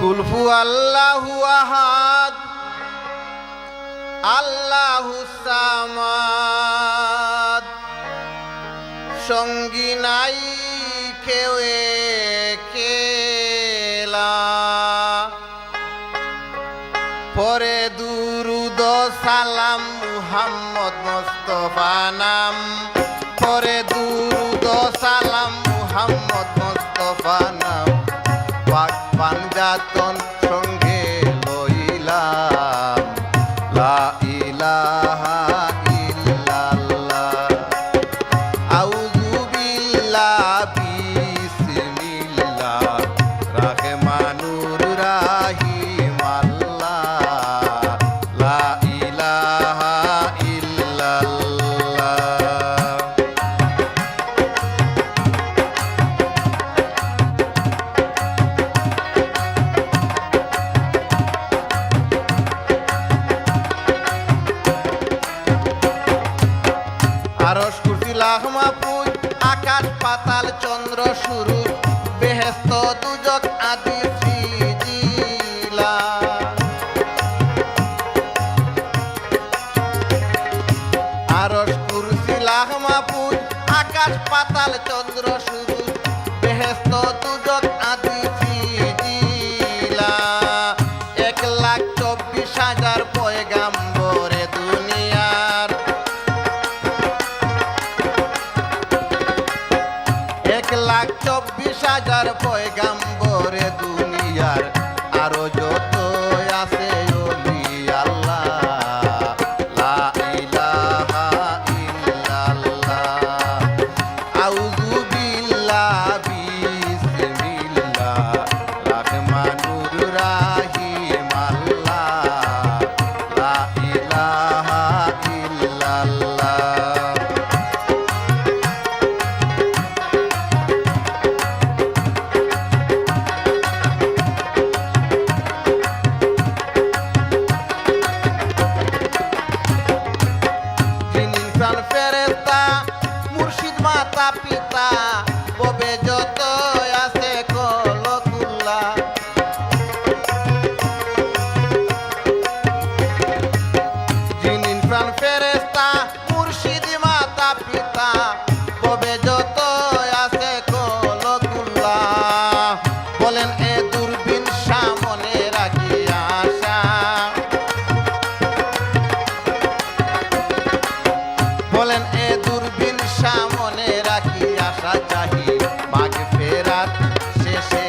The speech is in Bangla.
কুলহু আল্লাহু আহাদ আল্লাহুস সামাদ। সঙ্গী নাই কেউ একেলা, পরে দুরুদ সালাম মুহাম্মদ মুস্তাফা নাম। পরে দুরুদ সালাম মুহাম্মদ মুস্তাফা নাম। পাক পাঞ্জাতন সঙ্গে লইলাম, লা ইলাহা ইল্লাল্লাহ। আউযু বিল্লাহি বিসমিল্লাহ রাহমানুর রাহিম আল্লাহ, লা ইলাহা ইল্লাল্লাহ। আরশ কুরসি লাখ মাহফুজ আকাশ পাতাল চন্দ্র সূরজ বেহেশত দুজক আদি সৃজিলা। আরশ কুরসি লাখ মাহফুজ আকাশ পাতাল চন্দ্র সূরজ বেহেশত দুজক আদি সৃজিলা। 1,24,000 পয়গাম্বরে দুনিয়ার, 1,24,000 পয়গাম্বরে দুনিয়ার। আরো যত আছে ওলি আল্লাহ, লা ইলাহা ইল্লাল্লাহ। আউযু বিল্লাহি বিসমিল্লাহ রাহমানুর রাহিম আল্লাহ, লা ইলাহা ইল্লাল্লাহ। ফেরেশতা মুর্শিদ মাতা পিতা ববে যত আছে কলকুল্লা। জিনিন প্রাণ ফেরেশতা মুর্শিদ মাতা পিতা ববে যত আছে কলকুল্লা। বলেন এ দূরবীন সামনে রাখি আশা, বলেন এ দূরবীন সামনে রাখি আশা চাহি মাগফিরাত শেষে